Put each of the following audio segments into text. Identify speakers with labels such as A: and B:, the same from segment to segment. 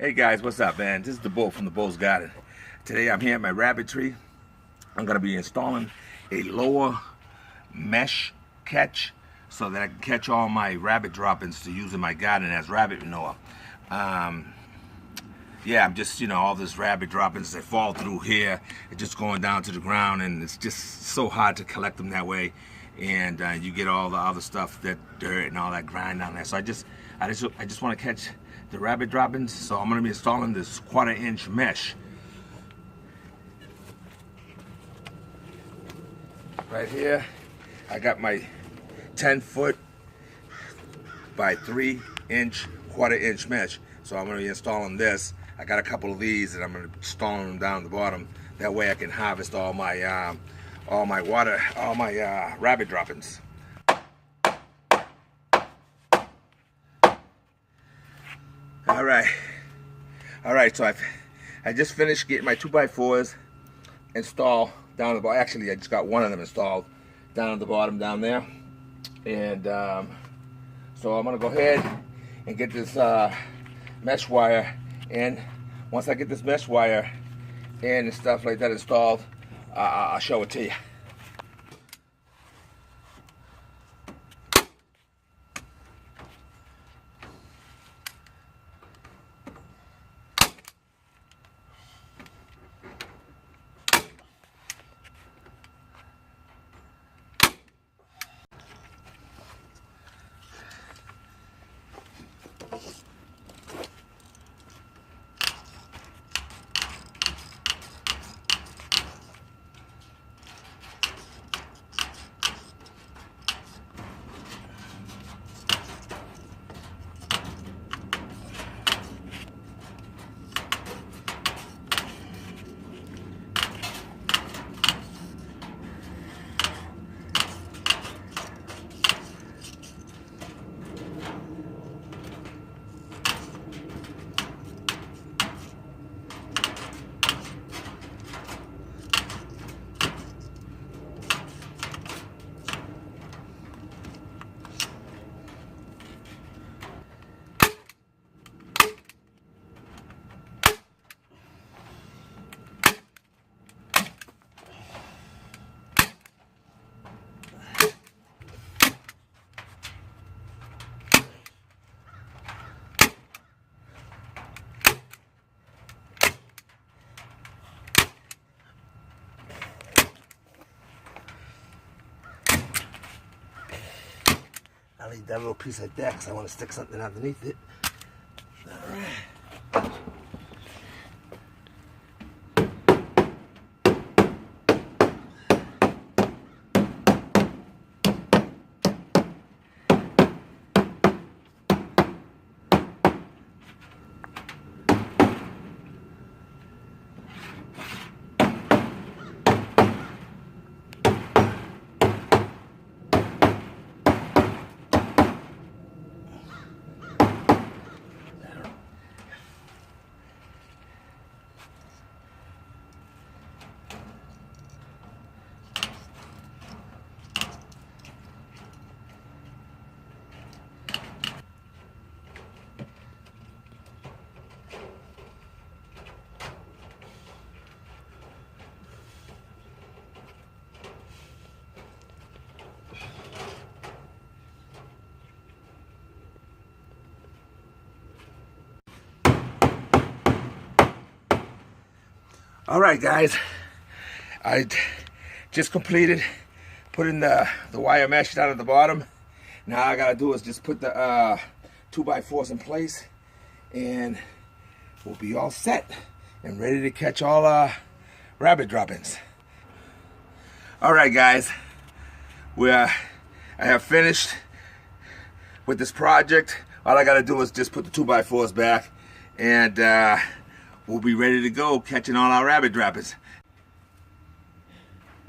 A: Hey guys, what's up, man? This is the Bull from the Bull's Garden. Today I'm here at my rabbit tree. I'm going to be installing a lower mesh catch so that I can catch all my rabbit droppings to use in my garden as rabbit manure. Yeah, I'm just, all this rabbit droppings that fall through here, it's just going down to the ground, and it's just so hard to collect them that way. And you get all the other stuff, that dirt and all that grind down there. So I just want to catch the rabbit droppings. So I'm going to be installing this 1/4-inch mesh right here. I got my 10-foot by 3-inch 1/4-inch mesh. So I'm going to be installing this. I got a couple of these, and I'm going to install them down the bottom. That way I can harvest all my rabbit droppings. All right. So I just finished getting my 2x4s installed down the bottom. Actually, I just got one of them installed down at the bottom down there. And so I'm gonna go ahead and get this mesh wire. And once I get this mesh wire and stuff like that installed, I'll show it to you. I need that little piece of deck, so I want to stick something underneath it. All right. All right, guys, I just completed putting the wire mesh down at the bottom. Now all I gotta do is just put the 2x4s in place, and we'll be all set and ready to catch all rabbit droppings. All right, guys, I have finished with this project. All I gotta do is just put the 2x4s back, and we'll be ready to go catching all our rabbit droppings.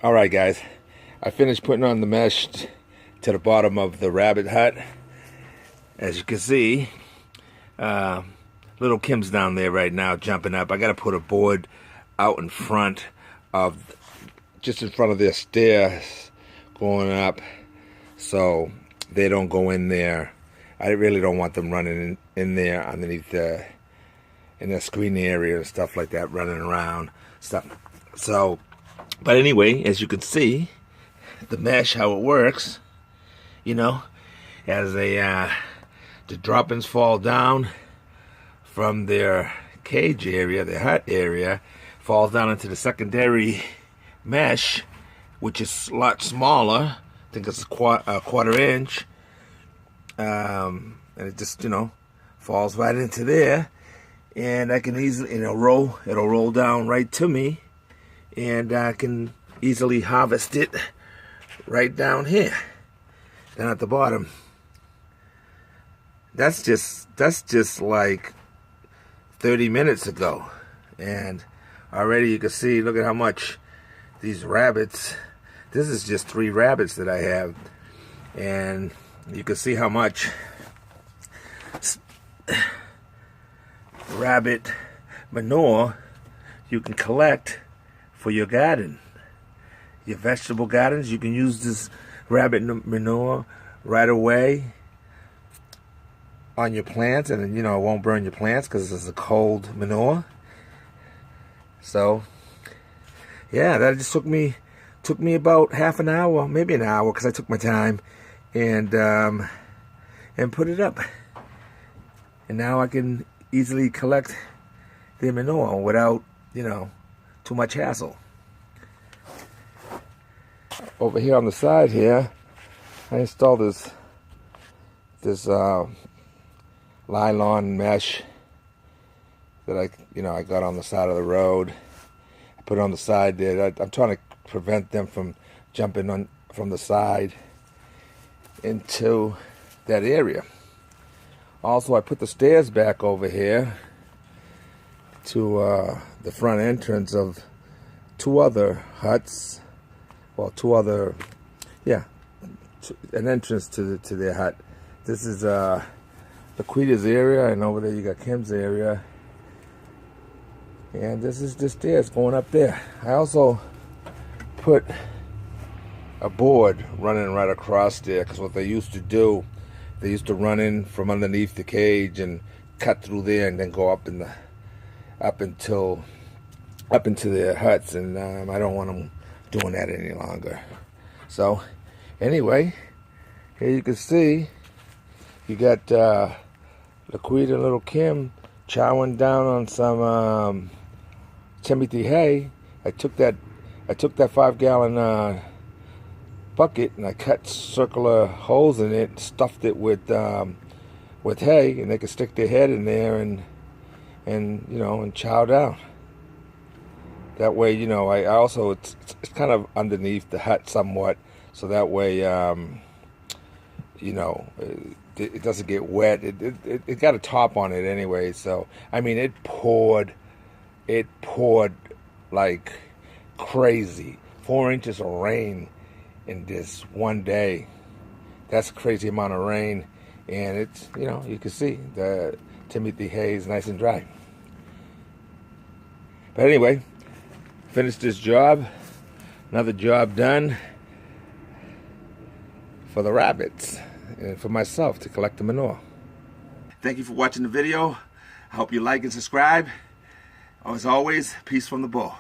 A: All right, guys, I finished putting on the mesh to the bottom of the rabbit hut. As you can see, little Kim's down there right now jumping up. I got to put a board out in front of, just in front of their stairs going up, so they don't go in there. I really don't want them running in there underneath the in the screening area and stuff like that, running around stuff. So, but anyway, as you can see, the mesh, how it works, you know, as the droppings fall down from their cage area, their hut area, falls down into the secondary mesh, which is a lot smaller. I think it's a quarter inch, and it just, you know, falls right into there, and I can easily, it'll roll down right to me, and I can easily harvest it right down here, down at the bottom. That's just like 30 minutes ago, and already you can see, look at how much these rabbits, this is just 3 rabbits that I have, and you can see how much rabbit manure you can collect for your garden, your vegetable gardens. You can use this rabbit manure right away on your plants, and you know, it won't burn your plants because it's a cold manure. So yeah, that just took me about half an hour, maybe an hour, because I took my time and put it up. And now I can easily collect the manure without, you know, too much hassle. Over here on the side here, I installed this nylon mesh that I got on the side of the road. I put it on the side there. I'm trying to prevent them from jumping on from the side into that area. Also, I put the stairs back over here to the front entrance of 2 other huts. Well, 2 other, yeah, an entrance to their hut. This is Laquita's area, and over there you got Kim's area. And this is the stairs going up there. I also put a board running right across there, because what they used to do, they used to run in from underneath the cage and cut through there and then go up into their huts, and I don't want them doing that any longer. So anyway, here you can see you got Laquita and little Kim chowing down on some Timothy hay. I took that 5-gallon bucket and I cut circular holes in it, stuffed it with hay, and they could stick their head in there and you know, and chow down. That way, you know, I also it's kind of underneath the hut somewhat, so that way you know, it doesn't get wet. It got a top on it anyway, so I mean, it poured like crazy. 4 inches of rain in this one day. That's a crazy amount of rain, and it's, you know, you can see the Timothy hay is nice and dry. But anyway, finished this job. Another job done for the rabbits and for myself to collect the manure. Thank you for watching the video. I hope you like and subscribe. As always, peace from the bull.